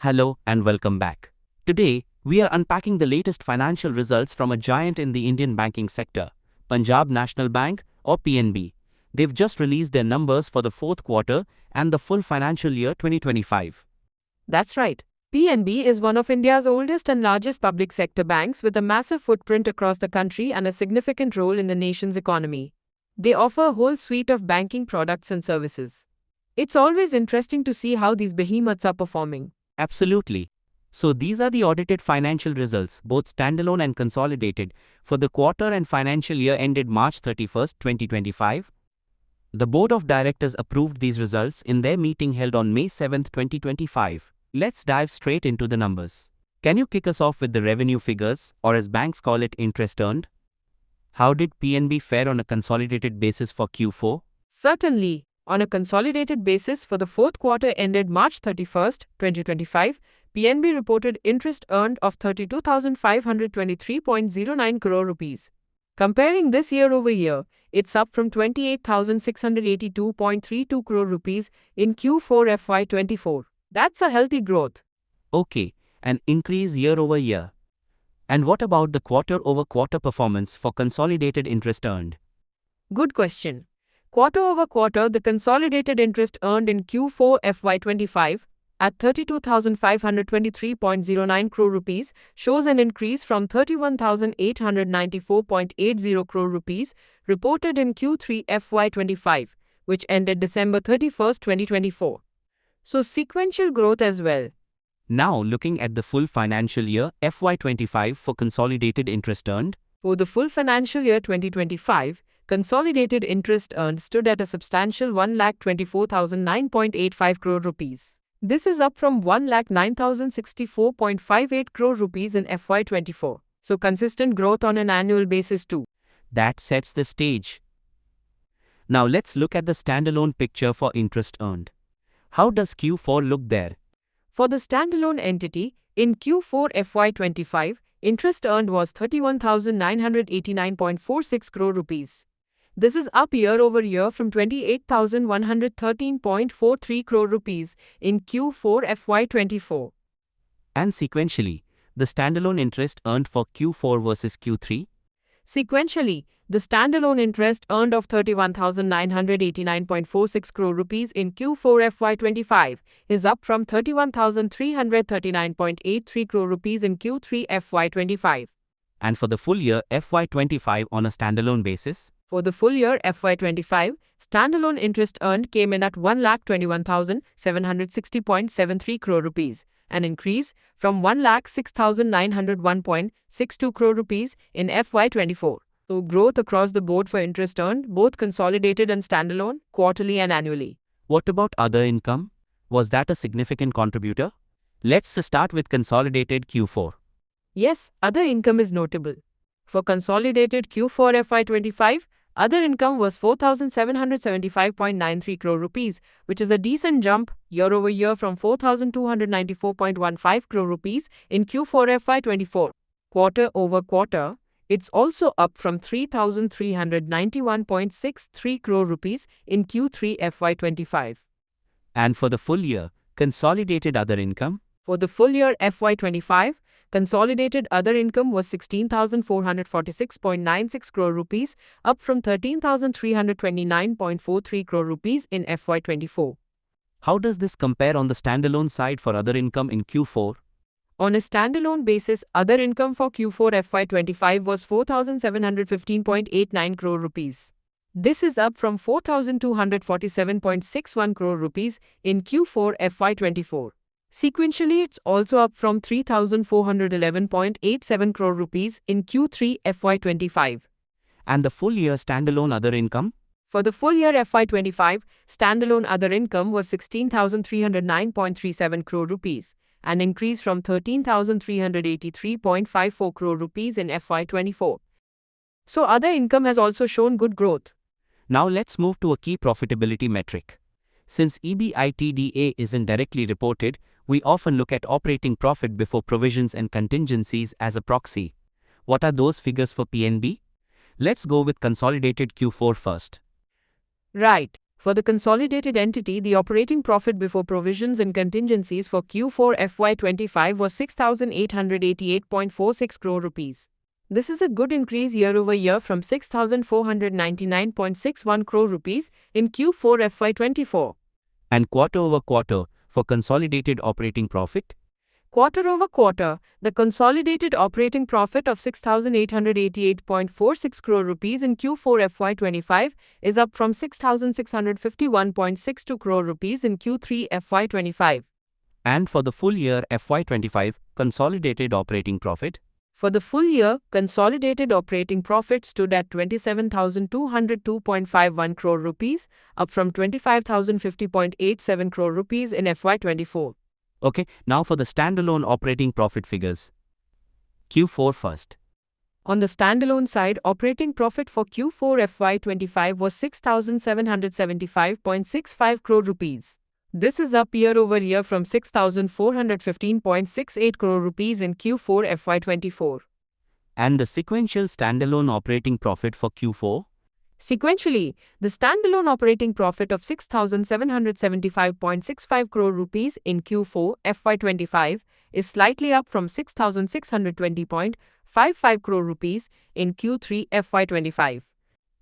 Hello and welcome back. Today, we are unpacking the latest financial results from a giant in the Indian banking sector, Punjab National Bank or PNB. They've just released their numbers for the fourth quarter and the full financial year 2025. That's right. PNB is one of India's oldest and largest public sector banks with a massive footprint across the country and a significant role in the nation's economy. They offer a whole suite of banking products and services. It's always interesting to see how these behemoths are performing. Absolutely. So these are the audited financial results, both standalone and consolidated, for the quarter and financial year ended March 31, 2025. The Board of Directors approved these results in their meeting held on May 7, 2025. Let's dive straight into the numbers. Can you kick us off with the revenue figures, or as banks call it, interest earned? How did PNB fare on a consolidated basis for Q4? Certainly, on a consolidated basis for the fourth quarter ended March 31, 2025, PNB reported interest earned of 32,523.09 crore rupees. Comparing this year over year, it's up from 28,682.32 crore rupees in Q4 FY24. That's a healthy growth. Okay, an increase year over year. And what about the quarter over quarter performance for consolidated interest earned? Good question. Quarter over quarter, the consolidated interest earned in Q4 FY25 at 32,523.09 crore rupees shows an increase from 31,894.80 crore rupees reported in Q3 FY25, which ended December 31, 2024. So sequential growth as well. Now looking at the full financial year FY25 for consolidated interest earned. For the full financial year 2025, consolidated interest earned stood at a substantial 1,24,009.85 crore rupees. This is up from 1,09,064.58 crore rupees in FY24. So consistent growth on an annual basis too. That sets the stage. Now let's look at the standalone picture for interest earned. How does Q4 look there? For the standalone entity, in Q4 FY25, interest earned was 31,989.46 crore rupees. This is up year over year from 28,113.43 crore rupees in Q4 FY24. And sequentially, the standalone interest earned for Q4 versus Q3? Sequentially, the standalone interest earned of 31,989.46 crore rupees in Q4 FY25 is up from 31,339.83 crore rupees in Q3 FY25. And for the full year FY25 on a standalone basis? For the full year FY25, standalone interest earned came in at 1,21,760.73 crore rupees, an increase from 1,06,901.62 crore rupees in FY24. So growth across the board for interest earned, both consolidated and standalone, quarterly and annually. What about other income? Was that a significant contributor? Let's start with consolidated Q4. Yes, other income is notable. For consolidated Q4 FY25, other income was 4,775.93 crore rupees, which is a decent jump year over year from 4,294.15 crore rupees in Q4 FY24. Quarter over quarter, it's also up from 3,391.63 crore rupees in Q3 FY25. And for the full year, consolidated other income? For the full year FY25, consolidated other income was 16,446.96 crore rupees, up from 13,329.43 crore rupees in FY24. How does this compare on the standalone side for other income in Q4? On a standalone basis, other income for Q4 FY25 was 4,715.89 crore rupees. This is up from 4,247.61 crore rupees in Q4 FY24. Sequentially, it's also up from 3,411.87 crore rupees in Q3 FY25. And the full year standalone other income? For the full year FY25, standalone other income was 16,309.37 crore rupees, an increase from 13,383.54 crore rupees in FY24. So other income has also shown good growth. Now let's move to a key profitability metric. Since EBITDA isn't directly reported, we often look at operating profit before provisions and contingencies as a proxy. What are those figures for PNB? Let's go with consolidated Q4 first. Right. For the consolidated entity, the operating profit before provisions and contingencies for Q4 FY25 was 6,888.46 crore rupees. This is a good increase year-over-year from 6,499.61 crore rupees in Q4 FY24. And quarter-over-quarter for consolidated operating profit? Quarter-over-quarter, the consolidated operating profit of 6,888.46 crore rupees in Q4 FY25 is up from 6,651.62 crore rupees in Q3 FY25. And for the full year FY25, consolidated operating profit? For the full year, consolidated operating profit stood at 27,202.51 crore rupees, up from 25,050.87 crore rupees in FY24. Okay, now for the standalone operating profit figures. Q4 first. On the standalone side, operating profit for Q4 FY25 was 6,775.65 crore rupees. This is up year-over-year from 6,415.68 crore rupees in Q4 FY24. And the sequential standalone operating profit for Q4? Sequentially, the standalone operating profit of 6,775.65 crore rupees in Q4 FY25 is slightly up from 6,620.55 crore rupees in Q3 FY25.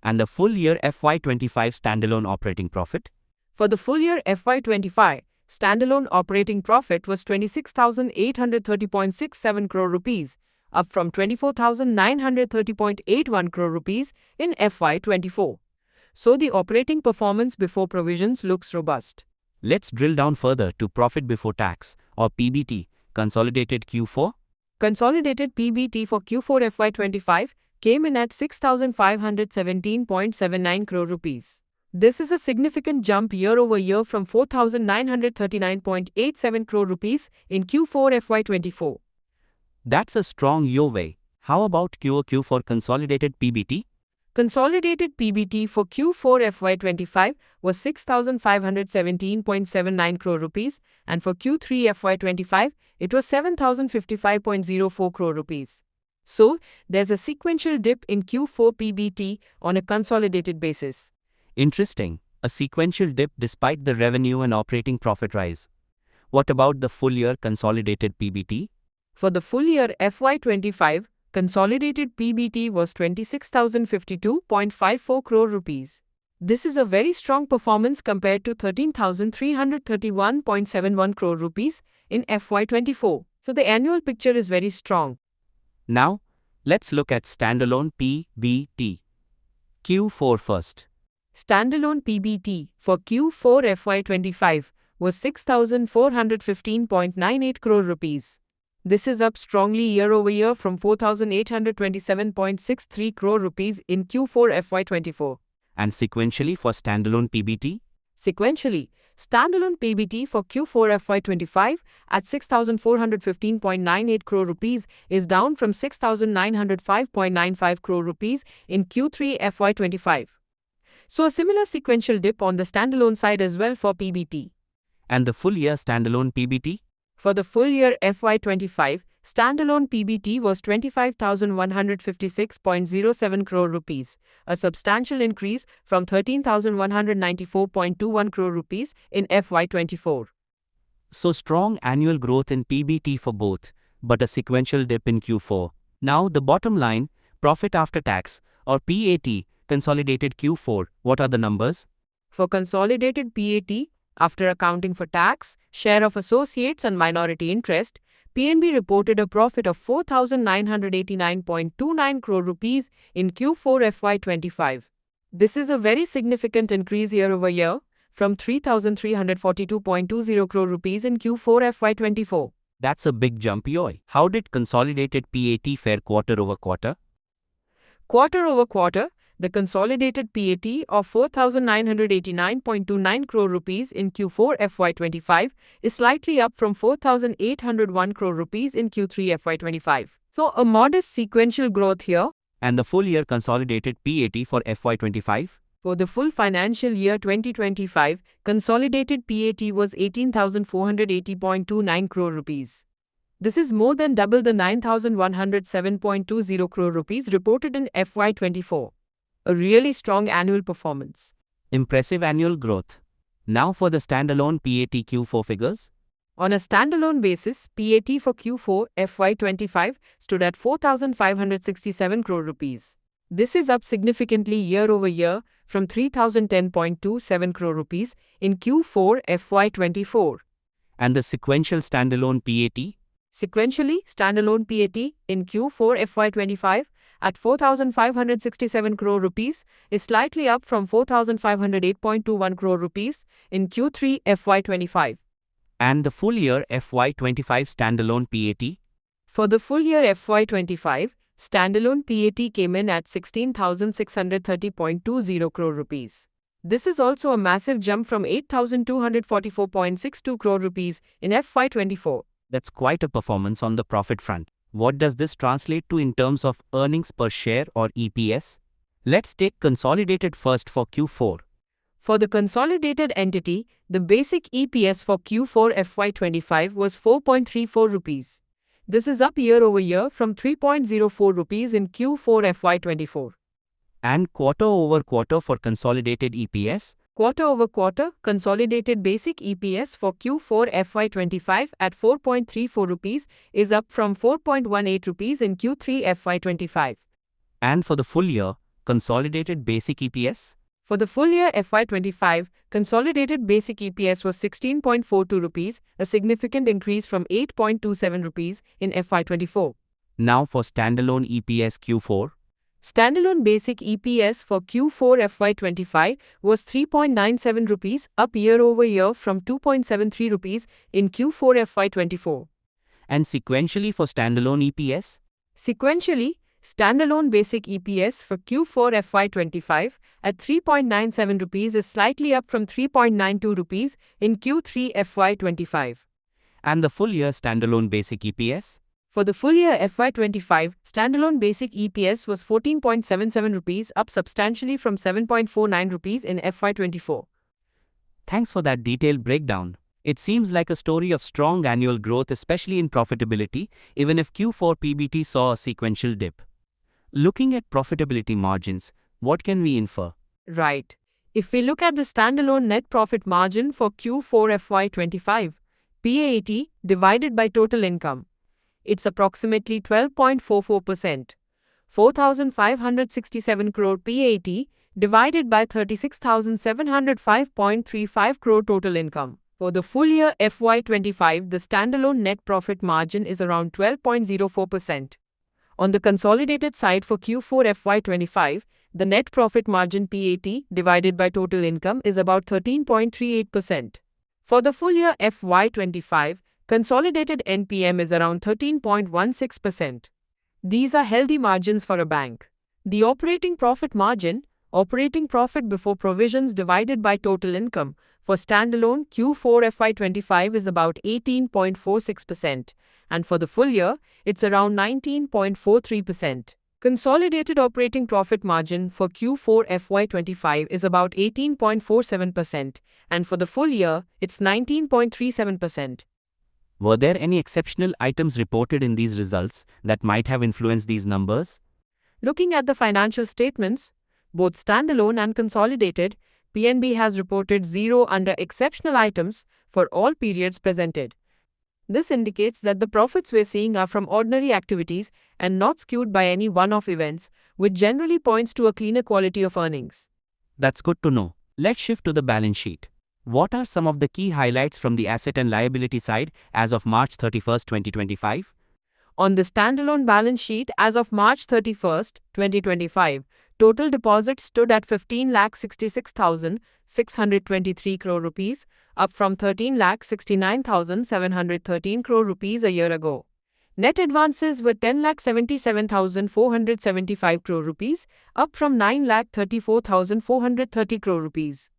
And the full year FY25 standalone operating profit? For the full year FY25, standalone operating profit was 26,830.67 crore rupees, up from 24,930.81 crore rupees in FY24. So the operating performance before provisions looks robust. Let's drill down further to profit before tax, or PBT, consolidated Q4. Consolidated PBT for Q4 FY25 came in at 6,517.79 crore rupees. This is a significant jump year-over-year from 4,939.87 crore rupees in Q4 FY24. That's a strong year-way. How about QoQ for consolidated PBT? Consolidated PBT for Q4 FY25 was 6,517.79 crore rupees, and for Q3 FY25, it was 7,055.04 crore rupees. So, there's a sequential dip in Q4 PBT on a consolidated basis. Interesting, a sequential dip despite the revenue and operating profit rise. What about the full year consolidated PBT? For the full year FY25, consolidated PBT was 26,052.54 crore rupees. This is a very strong performance compared to 13,331.71 crore rupees in FY24. So the annual picture is very strong. Now, let's look at standalone PBT. Q4 first. Standalone PBT for Q4 FY25 was 6,415.98 crore rupees. This is up strongly year-over-year from 4,827.63 crore rupees in Q4 FY24. And sequentially for standalone PBT? Sequentially, standalone PBT for Q4 FY25 at 6,415.98 crore rupees is down from 6,905.95 crore rupees in Q3 FY25. So a similar sequential dip on the standalone side as well for PBT. And the full year standalone PBT? For the full year FY25, standalone PBT was 25,156.07 crore rupees, a substantial increase from 13,194.21 crore rupees in FY24. So strong annual growth in PBT for both, but a sequential dip in Q4. Now the bottom line, profit after tax, or PAT, consolidated Q4, what are the numbers? For consolidated PAT, after accounting for tax, share of associates and minority interest, PNB reported a profit of 4,989.29 crore rupees in Q4 FY25. This is a very significant increase year-over-year from 3,342.20 crore rupees in Q4 FY24. That's a big jump, yoy. How did consolidated PAT fare quarter-over-quarter? Quarter-over-quarter, the consolidated PAT of 4,989.29 crore rupees in Q4 FY25 is slightly up from 4,801 crore rupees in Q3 FY25. So a modest sequential growth here. And the full year consolidated PAT for FY25? For the full financial year 2025, consolidated PAT was 18,480.29 crore rupees. This is more than double the 9,107.20 crore rupees reported in FY24. A really strong annual performance. Impressive annual growth. Now for the standalone PAT Q4 figures. On a standalone basis, PAT for Q4 FY25 stood at 4,567 crore rupees. This is up significantly year over year from 3,010.27 crore rupees in Q4 FY24. And the sequential standalone PAT? Sequentially, standalone PAT in Q4 FY25 at 4,567 crore rupees is slightly up from 4,508.21 crore rupees in Q3 FY25. And the full year FY25 standalone PAT? For the full year FY25, standalone PAT came in at 16,630.20 crore rupees. This is also a massive jump from 8,244.62 crore rupees in FY24. That's quite a performance on the profit front. What does this translate to in terms of earnings per share or EPS? Let's take consolidated first for Q4. For the consolidated entity, the basic EPS for Q4 FY25 was 4.34 rupees. This is up year over year from 3.04 rupees in Q4 FY24. And quarter over quarter for consolidated EPS? Quarter over quarter, consolidated basic EPS for Q4 FY25 at 4.34 rupees is up from 4.18 rupees in Q3 FY25. And for the full year, consolidated basic EPS? For the full year FY25, consolidated basic EPS was 16.42 rupees, a significant increase from 8.27 rupees in FY24. Now for standalone EPS Q4. Standalone basic EPS for Q4 FY25 was 3.97 rupees, up year over year from 2.73 rupees in Q4 FY24. And sequentially for standalone EPS? Sequentially, standalone basic EPS for Q4 FY25 at 3.97 rupees is slightly up from 3.92 rupees in Q3 FY25. And the full year standalone basic EPS? For the full year FY25, standalone basic EPS was 14.77 rupees, up substantially from 7.49 rupees in FY24. Thanks for that detailed breakdown. It seems like a story of strong annual growth, especially in profitability, even if Q4 PBT saw a sequential dip. Looking at profitability margins, what can we infer? Right. If we look at the standalone net profit margin for Q4 FY25, PAT divided by total income, it's approximately 12.44%. 4,567 crore PAT divided by 36,705.35 crore total income. For the full year FY25, the standalone net profit margin is around 12.04%. On the consolidated side for Q4 FY25, the net profit margin PAT divided by total income is about 13.38%. For the full year FY25, consolidated NPM is around 13.16%. These are healthy margins for a bank. The operating profit margin, operating profit before provisions divided by total income, for standalone Q4 FY25 is about 18.46%, and for the full year, it's around 19.43%. Consolidated operating profit margin for Q4 FY25 is about 18.47%, and for the full year, it's 19.37%. Were there any exceptional items reported in these results that might have influenced these numbers? Looking at the financial statements, both standalone and consolidated, PNB has reported zero under exceptional items for all periods presented. This indicates that the profits we're seeing are from ordinary activities and not skewed by any one-off events, which generally points to a cleaner quality of earnings. That's good to know. Let's shift to the balance sheet. What are some of the key highlights from the asset and liability side as of March 31, 2025? On the standalone balance sheet as of March 31, 2025, total deposits stood at 15,66,623 crore rupees, up from 13,69,713 crore rupees a year ago. Net advances were 10,77,475 crore rupees, up from 9,34,430 crore rupees.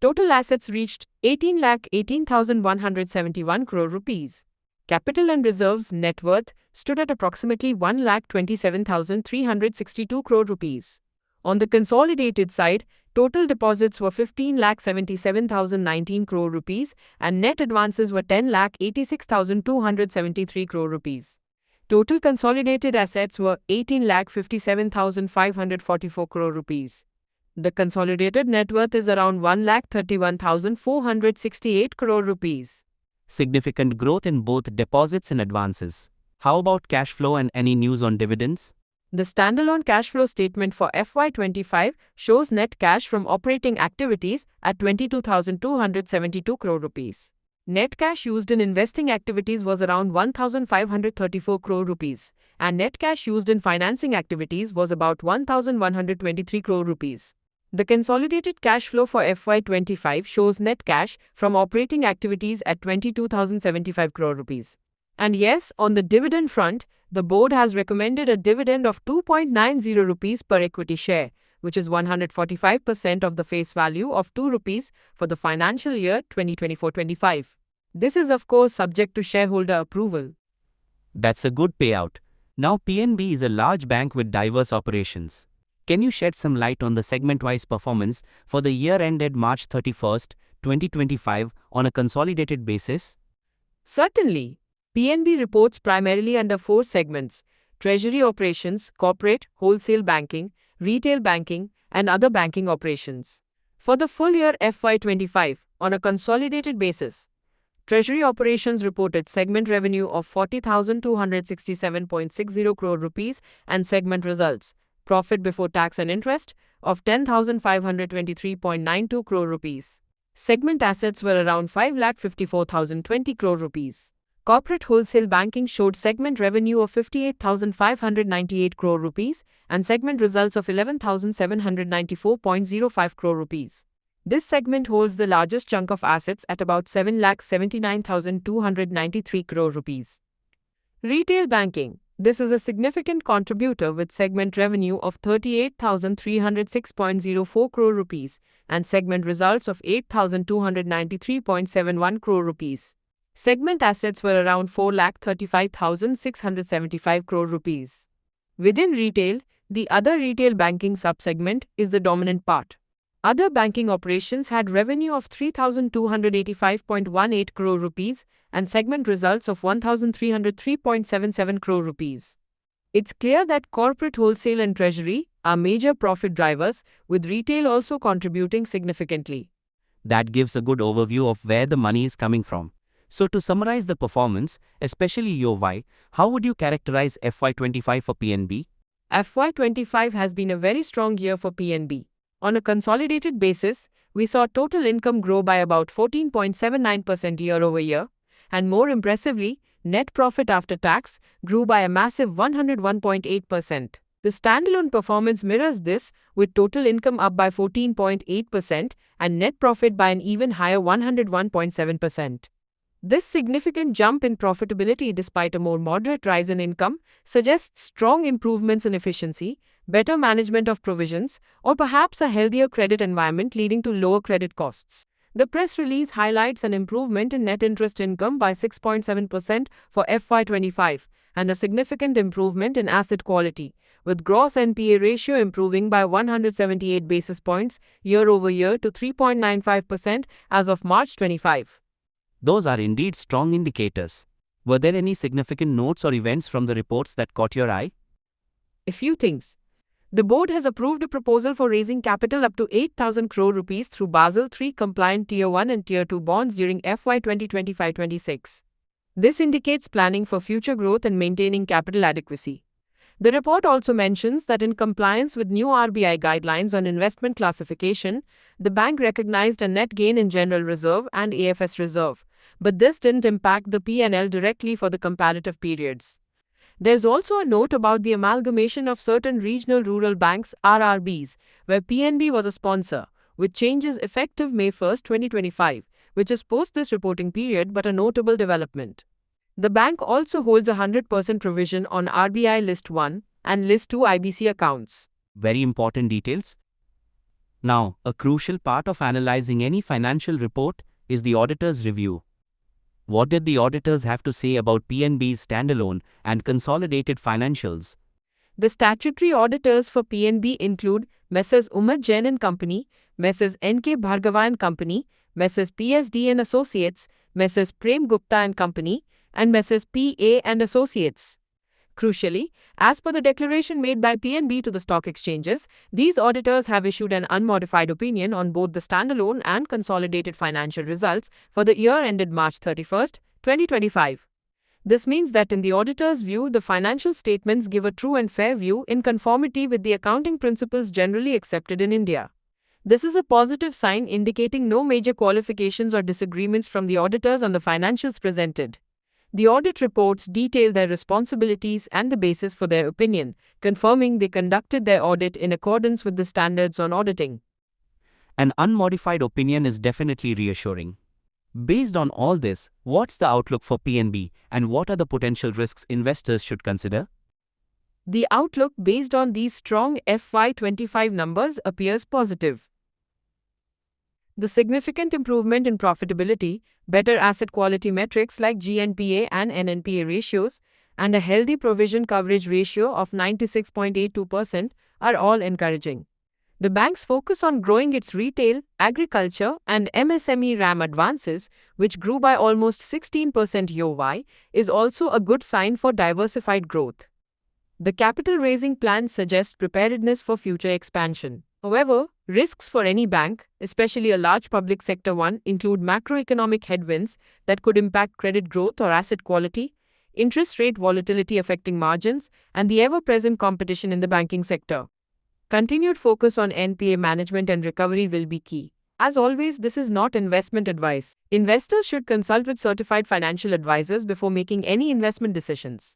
Total assets reached 18,18,171 crore rupees. Capital and reserves net worth stood at approximately 1,27,362 crore rupees. On the consolidated side, total deposits were 15,77,019 crore rupees and net advances were 10,86,273 crore rupees. Total consolidated assets were 18,57,544 crore rupees. The consolidated net worth is around 1,31,468 crore rupees. Significant growth in both deposits and advances. How about cash flow and any news on dividends? The standalone cash flow statement for FY25 shows net cash from operating activities at 22,272 crore rupees. Net cash used in investing activities was around 1,534 crore rupees, and net cash used in financing activities was about 1,123 crore rupees. The consolidated cash flow for FY25 shows net cash from operating activities at 22,075 crore rupees. And yes, on the dividend front, the board has recommended a dividend of 2.90 rupees per equity share, which is 145% of the face value of 2 rupees for the financial year 2024-25. This is of course subject to shareholder approval. That's a good payout. Now PNB is a large bank with diverse operations. Can you shed some light on the segment-wise performance for the year ended March 31st, 2025 on a consolidated basis? Certainly. PNB reports primarily under 4 segments: treasury operations, corporate, wholesale banking, retail banking, and other banking operations. For the full year FY25, on a consolidated basis, treasury operations reported segment revenue of 40,267.60 crore rupees and segment results, profit before tax and interest, of 10,523.92 crore rupees. Segment assets were around 5,54,020 crore rupees. Corporate wholesale banking showed segment revenue of 58,598 crore rupees and segment results of 11,794.05 crore rupees. This segment holds the largest chunk of assets at about 7,79,293 crore rupees. Retail banking. This is a significant contributor with segment revenue of 38,306.04 crore rupees and segment results of 8,293.71 crore rupees. Segment assets were around 4,35,675 crore rupees. Within retail, the other retail banking subsegment is the dominant part. Other banking operations had revenue of 3,285.18 crore rupees and segment results of 1,303.77 crore rupees. It's clear that corporate wholesale and treasury are major profit drivers, with retail also contributing significantly. That gives a good overview of where the money is coming from. So to summarize the performance, especially YoY, how would you characterize FY25 for PNB? FY25 has been a very strong year for PNB. On a consolidated basis, we saw total income grow by about 14.79% year-over-year, and more impressively, net profit after tax grew by a massive 101.8%. The standalone performance mirrors this, with total income up by 14.8% and net profit by an even higher 101.7%. This significant jump in profitability despite a more moderate rise in income suggests strong improvements in efficiency, better management of provisions, or perhaps a healthier credit environment leading to lower credit costs. The press release highlights an improvement in net interest income by 6.7% for FY25 and a significant improvement in asset quality, with gross NPA ratio improving by 178 basis points year-over-year to 3.95% as of March 25. Those are indeed strong indicators. Were there any significant notes or events from the reports that caught your eye? A few things. The board has approved a proposal for raising capital up to 8,000 crore rupees through Basel III compliant Tier 1 and Tier 2 bonds during FY 2025-26. This indicates planning for future growth and maintaining capital adequacy. The report also mentions that in compliance with new RBI guidelines on investment classification, the bank recognized a net gain in general reserve and AFS reserve, but this didn't impact the P&L directly for the comparative periods. There's also a note about the amalgamation of certain regional rural banks (RRBs), where PNB was a sponsor, with changes effective May 1, 2025, which is post this reporting period but a notable development. The bank also holds a 100% provision on RBI List 1 and List 2 IBC accounts. Very important details. Now, a crucial part of analyzing any financial report is the auditor's review. What did the auditors have to say about PNB's standalone and consolidated financials? The statutory auditors for PNB include Messrs. Umad Jain and Company, Messrs. N.K. Bhargava and Company, Messrs. PSD and Associates, Messrs. Prem Gupta and Company, and Messrs. P.A. and Associates. Crucially, as per the declaration made by PNB to the stock exchanges, these auditors have issued an unmodified opinion on both the standalone and consolidated financial results for the year ended March 31st, 2025. This means that in the auditor's view, the financial statements give a true and fair view in conformity with the accounting principles generally accepted in India. This is a positive sign indicating no major qualifications or disagreements from the auditors on the financials presented. The audit reports detail their responsibilities and the basis for their opinion, confirming they conducted their audit in accordance with the standards on auditing. An unmodified opinion is definitely reassuring. Based on all this, what's the outlook for PNB and what are the potential risks investors should consider? The outlook based on these strong FY25 numbers appears positive. The significant improvement in profitability, better asset quality metrics like GNPA and NNPA ratios, and a healthy provision coverage ratio of 96.82% are all encouraging. The bank's focus on growing its retail, agriculture, and MSME RAM advances, which grew by almost 16% YoY, is also a good sign for diversified growth. The capital raising plan suggests preparedness for future expansion. However, risks for any bank, especially a large public sector one, include macroeconomic headwinds that could impact credit growth or asset quality, interest rate volatility affecting margins, and the ever-present competition in the banking sector. Continued focus on NPA management and recovery will be key. As always, this is not investment advice. Investors should consult with certified financial advisors before making any investment decisions.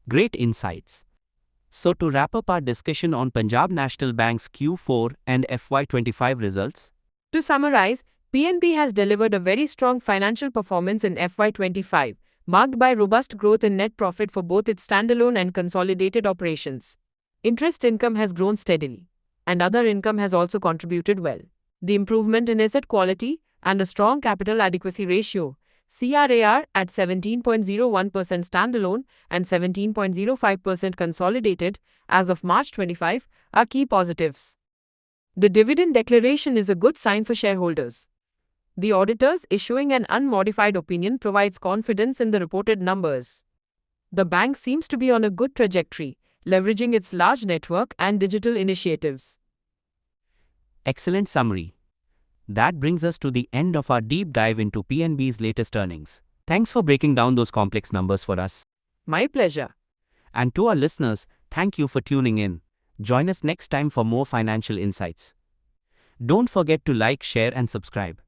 Great insights. So to wrap up our discussion on Punjab National Bank's Q4 and FY25 results, To summarize, PNB has delivered a very strong financial performance in FY25, marked by robust growth in net profit for both its standalone and consolidated operations. Interest income has grown steadily, and other income has also contributed well. The improvement in asset quality and a strong capital adequacy ratio (CRAR) at 17.01% standalone and 17.05% consolidated as of March 25 are key positives. The dividend declaration is a good sign for shareholders. The auditors issuing an unmodified opinion provides confidence in the reported numbers. The bank seems to be on a good trajectory, leveraging its large network and digital initiatives. excellent summary. That brings us to the end of our deep dive into PNB's latest earnings. Thanks for breaking down those complex numbers for us. My pleasure. And to our listeners, thank you for tuning in. Join us next time for more financial insights. Don't forget to like, share, and subscribe.